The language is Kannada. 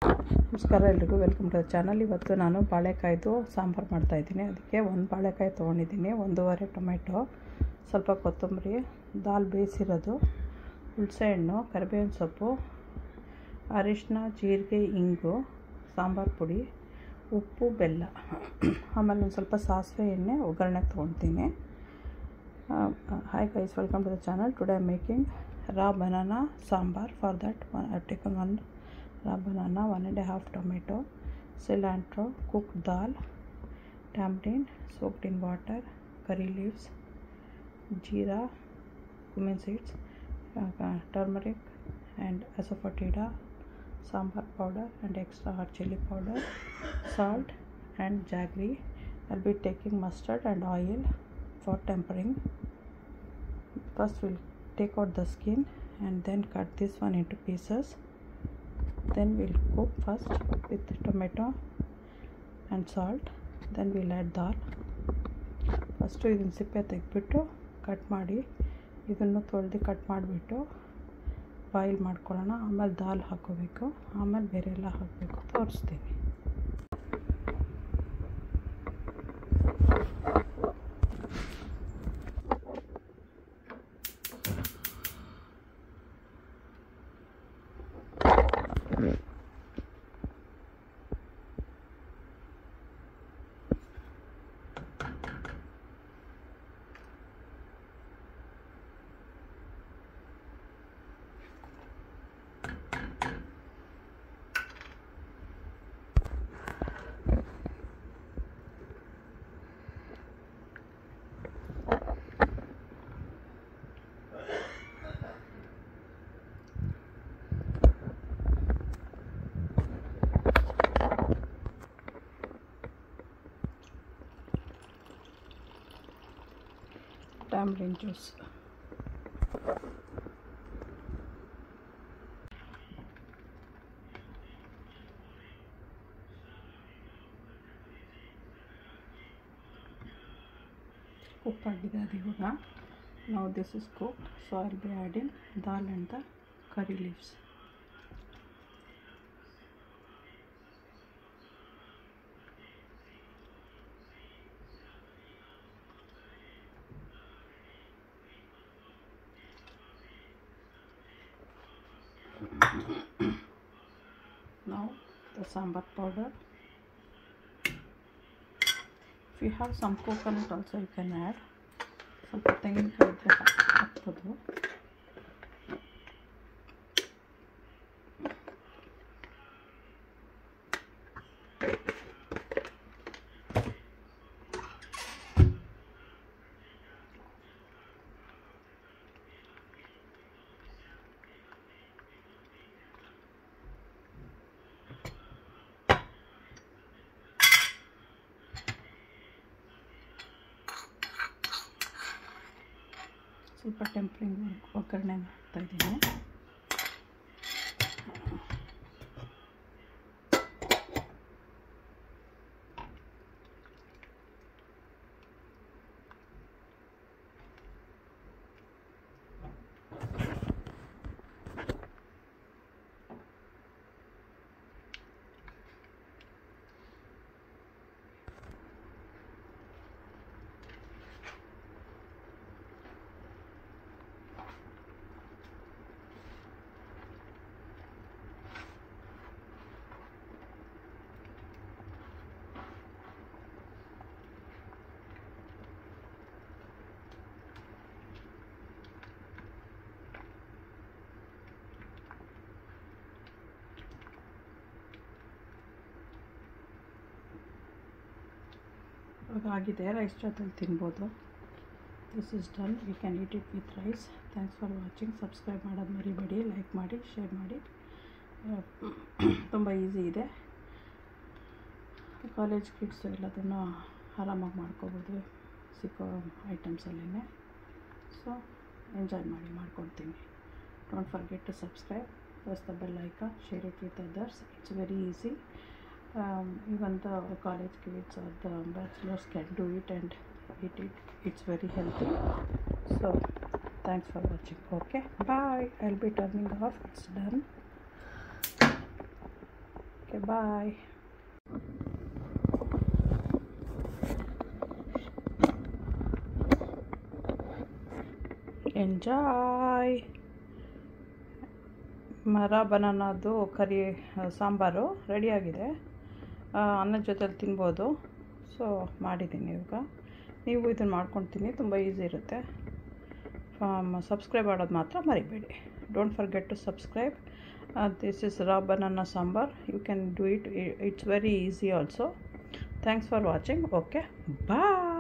ನಮಸ್ಕಾರ ಎಲ್ರಿಗೂ, ವೆಲ್ಕಮ್ ಟು ದ ಚಾನಲ್. ಇವತ್ತು ನಾನು ಬಾಳೆಕಾಯ್ದು ಸಾಂಬಾರು ಮಾಡ್ತಾಯಿದ್ದೀನಿ. ಅದಕ್ಕೆ ಒಂದು ಬಾಳೆಕಾಯಿ ತೊಗೊಂಡಿದ್ದೀನಿ, 1.5 ಟೊಮೆಟೊ, ಸ್ವಲ್ಪ ಕೊತ್ತಂಬರಿ, ದಾಲ್ ಬೇಯಿಸಿರೋದು, ಹುಣಸೆಹಣ್ಣು, ಕರಿಬೇವಿನ ಸೊಪ್ಪು, ಅರಿಶಿನ, ಜೀರಿಗೆ, ಇಂಗು, ಸಾಂಬಾರು ಪುಡಿ, ಉಪ್ಪು, ಬೆಲ್ಲ, ಆಮೇಲೆ ಒಂದು ಸ್ವಲ್ಪ ಸಾಸಿವೆ ಎಣ್ಣೆ ಒಗ್ಗರಣೆಗೆ ತೊಗೊಳ್ತೀನಿ. Hi guys, welcome to the channel. Today I am making raw banana sambar. For that I have taken 1 raw banana, 1.5 tomato, cilantro, cooked dal, tamarind soaked in water, curry leaves, jeera, cumin seeds, turmeric and asafoetida, sambar powder and extra hot chili powder, salt and jaggery. I'll be taking mustard and oil for tempering. First we'll take out the skin and then cut this one into pieces. Then we'll cook first with tomato and salt. Then we'll add dal. First ಇದನ್ನು ಸಿಪ್ಪೆ ತೆಗೆದ್ಬಿಟ್ಟು ಕಟ್ ಮಾಡಿ, ಇದನ್ನು ತೊಳೆದು ಕಟ್ ಮಾಡಿಬಿಟ್ಟು ಬಾಯ್ಲ್ ಮಾಡ್ಕೊಳ್ಳೋಣ. ಆಮೇಲೆ ದಾಲ್ ಹಾಕೋಬೇಕು, ಆಮೇಲೆ ಬೇರೆ ಎಲ್ಲ ಹಾಕಬೇಕು, ತೋರಿಸ್ತೀನಿ. Tamarind juice. Cook ಆಗಿದೆ ಅದು ಇವಾಗ. Now this is cooked, so I'll be adding dal and the curry leaves. Now the sambar powder. If you have some coconut also you can add. ಸ್ವಲ್ಪ ತೆಂಗಿನಕಾಯಿ ಹಾಕ್ಬೋದು. ಸ್ವಲ್ಪ ಟೆಂಪ್ರಿಂಗ್ ಒಗ್ಗರಣೆ ಹಾಕ್ತಾಯಿದ್ದೀನಿ. ಆಗಿದೆ, ರೈಸ್ ಜೊತೆಲಿ ತಿನ್ಬೋದು. This is done. You can eat it with rice. Thanks for watching. Subscribe ಮಾಡೋದು ಮರಿಬೇಡಿ, ಲೈಕ್ ಮಾಡಿ, ಶೇರ್ ಮಾಡಿ. ತುಂಬ ಈಸಿ ಇದೆ. ಕಾಲೇಜ್ ಕಿಡ್ಸು ಎಲ್ಲದನ್ನು ಆರಾಮಾಗಿ ಮಾಡ್ಕೋಬೋದು ಸಿಕ್ಕೋ ಐಟಮ್ಸಲ್ಲೇ. ಸೊ ಎಂಜಾಯ್ ಮಾಡಿ, ಮಾಡ್ಕೊಳ್ತೀನಿ. Don't forget to subscribe, press the bell icon, share it with others. It's very easy. Even the college kids or the bachelors can do it and eat it. It's very healthy. So thanks for watching. Okay, bye. I'll be turning off. It's done. Okay bye. Enjoy. Raw ಬನಾನದು ಕರಿ ಸಾಂಬಾರು ರೆಡಿಯಾಗಿದೆ. ಅನ್ನದ ಜೊತೆಲಿ ತಿನ್ಬೋದು. ಸೊ ಮಾಡಿದ್ದೀನಿ ಇವಾಗ. ನೀವು ಇದನ್ನು ಮಾಡ್ಕೊಂಡು ತಿನ್ನಿ, ತುಂಬ ಈಸಿ ಇರುತ್ತೆ. ಸಬ್ಸ್ಕ್ರೈಬ್ ಮಾಡೋದು ಮಾತ್ರ ಮರಿಬೇಡಿ. Don't forget to subscribe. This is raw banana sambar. You can do it. It's very easy also. Thanks for watching. Okay bye.